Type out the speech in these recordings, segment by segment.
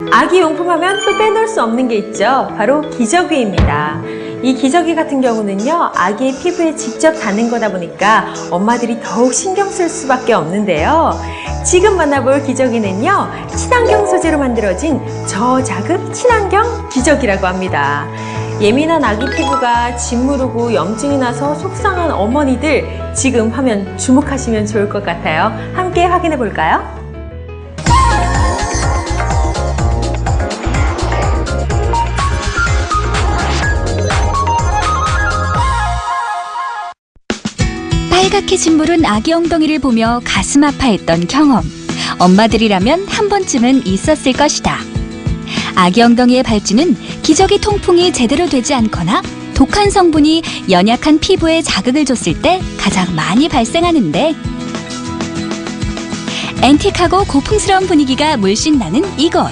아기 용품 하면 또 빼놓을 수 없는 게 있죠. 바로 기저귀입니다. 이 기저귀 같은 경우는요, 아기의 피부에 직접 닿는 거다 보니까 엄마들이 더욱 신경 쓸 수밖에 없는데요. 지금 만나볼 기저귀는요, 친환경 소재로 만들어진 저자극 친환경 기저귀라고 합니다. 예민한 아기 피부가 짓무르고 염증이 나서 속상한 어머니들, 지금 화면 주목하시면 좋을 것 같아요. 함께 확인해 볼까요? 빨갛게 짓무른 아기 엉덩이를 보며 가슴 아파했던 경험. 엄마들이라면 한 번쯤은 있었을 것이다. 아기 엉덩이의 발진은 기저귀 통풍이 제대로 되지 않거나 독한 성분이 연약한 피부에 자극을 줬을 때 가장 많이 발생하는데, 앤틱하고 고풍스러운 분위기가 물씬 나는 이곳.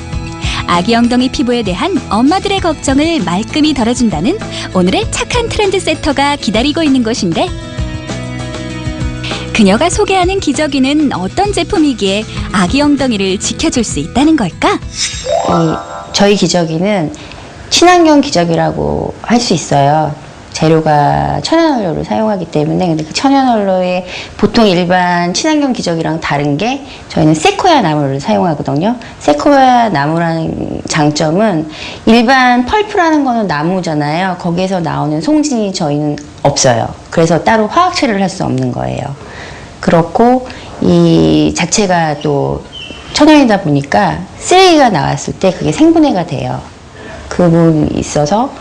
아기 엉덩이 피부에 대한 엄마들의 걱정을 말끔히 덜어준다는 오늘의 착한 트렌드 세터가 기다리고 있는 곳인데, 그녀가 소개하는 기저귀는 어떤 제품이기에 아기 엉덩이를 지켜줄 수 있다는 걸까? 저희 기저귀는 친환경 기저귀라고 할 수 있어요. 재료가 천연원료를 사용하기 때문에. 근데 그 천연원료에 보통 일반 친환경 기저귀랑 다른 게, 저희는 세코야 나무를 사용하거든요. 세코야 나무라는 장점은, 일반 펄프라는 거는 나무잖아요. 거기에서 나오는 송진이 저희는 없어요. 그래서 따로 화학 처리를 할 수 없는 거예요. 그렇고 이 자체가 또 천연이다 보니까 쓰레기가 나왔을 때 그게 생분해가 돼요. 그 부분이 있어서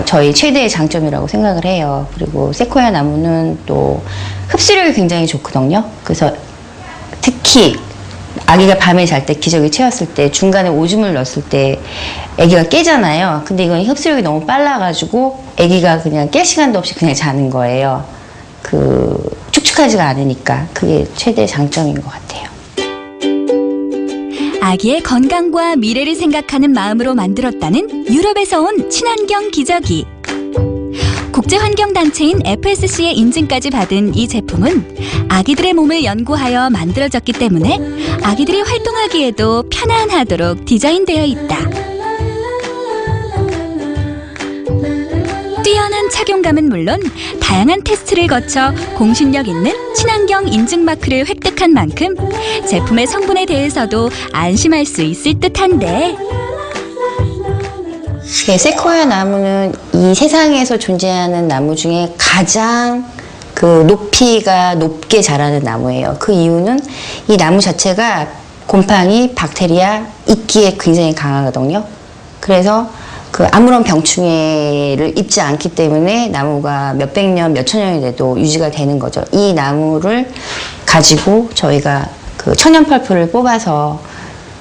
저희 최대의 장점이라고 생각을 해요. 그리고 세코야 나무는 또 흡수력이 굉장히 좋거든요. 그래서 특히 아기가 밤에 잘 때 기저귀 채웠을 때 중간에 오줌을 넣었을 때 아기가 깨잖아요. 근데 이건 흡수력이 너무 빨라가지고 아기가 그냥 깰 시간도 없이 그냥 자는 거예요. 축축하지가 않으니까 그게 최대의 장점인 것 같아요. 아기의 건강과 미래를 생각하는 마음으로 만들었다는 유럽에서 온 친환경 기저귀. 국제환경단체인 FSC의 인증까지 받은 이 제품은 아기들의 몸을 연구하여 만들어졌기 때문에 아기들이 활동하기에도 편안하도록 디자인되어 있다. 뛰어난 착용감은 물론 다양한 테스트를 거쳐 공신력 있는 친환경 인증 마크를 획득한 만큼 제품의 성분에 대해서도 안심할 수 있을 듯한데, 세코야 나무는 이 세상에서 존재하는 나무 중에 가장 높이가 높게 자라는 나무예요. 그 이유는 이 나무 자체가 곰팡이, 박테리아, 이끼에 굉장히 강하거든요. 그래서 아무런 병충해를 입지 않기 때문에 나무가 몇백 년, 몇천 년이 돼도 유지가 되는 거죠. 이 나무를 가지고 저희가 천연 펄프를 뽑아서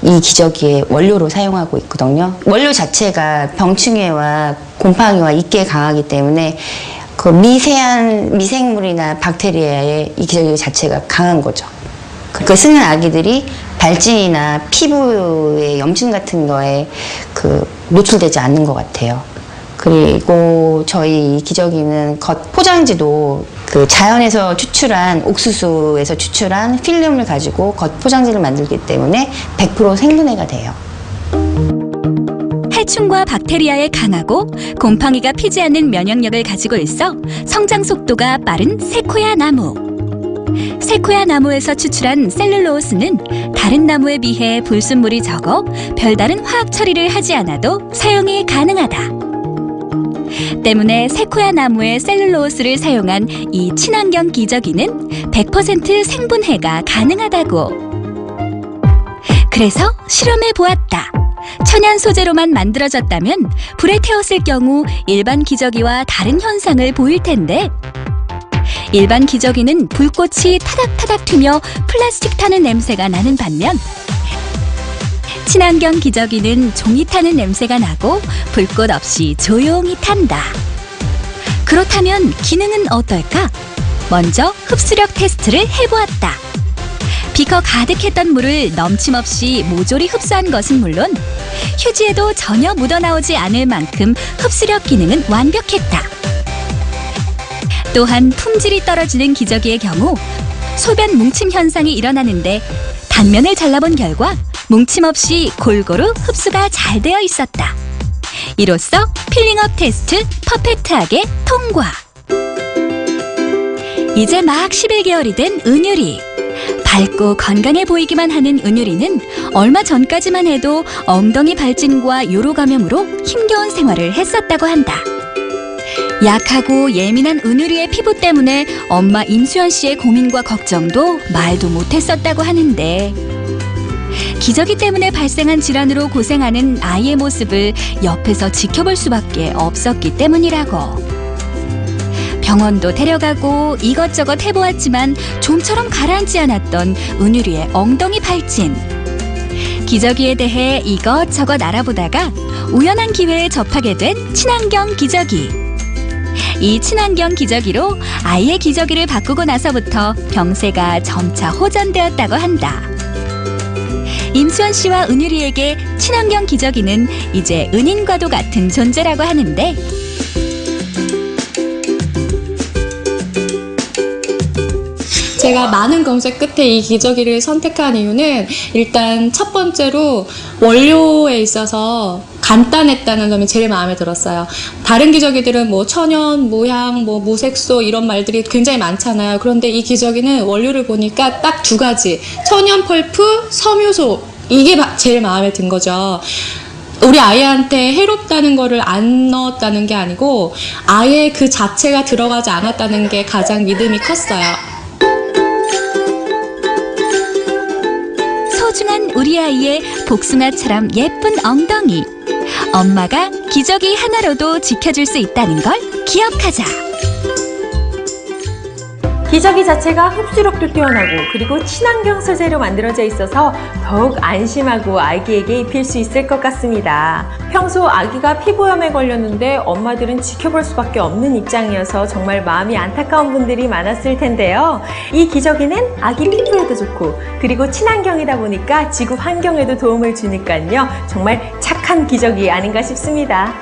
이 기저귀의 원료로 사용하고 있거든요. 원료 자체가 병충해와 곰팡이와 이끼에 강하기 때문에 미세한 미생물이나 박테리아에 이 기저귀 자체가 강한 거죠. 그걸 쓰는 아기들이 발진이나 피부의 염증 같은 거에 노출되지 않는 것 같아요. 그리고 저희 기저귀는 겉 포장지도 자연에서 추출한, 옥수수에서 추출한 필름을 가지고 겉 포장지를 만들기 때문에 100% 생분해가 돼요. 해충과 박테리아에 강하고 곰팡이가 피지 않는 면역력을 가지고 있어 성장 속도가 빠른 세코야 나무. 세코야 나무에서 추출한 셀룰로스는 다른 나무에 비해 불순물이 적어 별다른 화학 처리를 하지 않아도 사용이 가능하다. 때문에 세코야 나무의 셀룰로스를 사용한 이 친환경 기저귀는 100% 생분해가 가능하다고. 그래서 실험해 보았다. 천연 소재로만 만들어졌다면 불에 태웠을 경우 일반 기저귀와 다른 현상을 보일 텐데, 일반 기저귀는 불꽃이 타닥타닥 튀며 플라스틱 타는 냄새가 나는 반면, 친환경 기저귀는 종이 타는 냄새가 나고 불꽃 없이 조용히 탄다. 그렇다면 기능은 어떨까? 먼저 흡수력 테스트를 해보았다. 비커 가득했던 물을 넘침없이 모조리 흡수한 것은 물론 휴지에도 전혀 묻어나오지 않을 만큼 흡수력 기능은 완벽했다. 또한 품질이 떨어지는 기저귀의 경우 소변 뭉침 현상이 일어나는데, 단면을 잘라본 결과 뭉침 없이 골고루 흡수가 잘 되어 있었다. 이로써 필링업 테스트 퍼펙트하게 통과. 이제 막 11개월이 된 은유리. 밝고 건강해 보이기만 하는 은유리는 얼마 전까지만 해도 엉덩이 발진과 요로 감염으로 힘겨운 생활을 했었다고 한다. 약하고 예민한 은유리의 피부 때문에 엄마 임수연 씨의 고민과 걱정도 말도 못했었다고 하는데, 기저귀 때문에 발생한 질환으로 고생하는 아이의 모습을 옆에서 지켜볼 수밖에 없었기 때문이라고. 병원도 데려가고 이것저것 해보았지만 좀처럼 가라앉지 않았던 은유리의 엉덩이 발진. 기저귀에 대해 이것저것 알아보다가 우연한 기회에 접하게 된 친환경 기저귀. 이 친환경 기저귀로 아이의 기저귀를 바꾸고 나서부터 병세가 점차 호전되었다고 한다. 임수연 씨와 은유리에게 친환경 기저귀는 이제 은인과도 같은 존재라고 하는데, 제가 많은 검색 끝에 이 기저귀를 선택한 이유는 일단 첫 번째로 원료에 있어서 간단했다는 점이 제일 마음에 들었어요. 다른 기저귀들은 뭐 천연, 무향, 뭐 무색소 이런 말들이 굉장히 많잖아요. 그런데 이 기저귀는 원료를 보니까 딱 두 가지, 천연 펄프, 섬유소, 이게 제일 마음에 든 거죠. 우리 아이한테 해롭다는 거를 안 넣었다는 게 아니고 아예 그 자체가 들어가지 않았다는 게 가장 믿음이 컸어요. 소중한 우리 아이의 복숭아처럼 예쁜 엉덩이. 엄마가 기저귀 하나로도 지켜줄 수 있다는 걸 기억하자. 기저귀 자체가 흡수력도 뛰어나고 그리고 친환경 소재로 만들어져 있어서 더욱 안심하고 아기에게 입힐 수 있을 것 같습니다. 평소 아기가 피부염에 걸렸는데 엄마들은 지켜볼 수밖에 없는 입장이어서 정말 마음이 안타까운 분들이 많았을 텐데요. 이 기저귀는 아기 피부에도 좋고 그리고 친환경이다 보니까 지구 환경에도 도움을 주니까요. 정말 착한 기저귀 아닌가 싶습니다.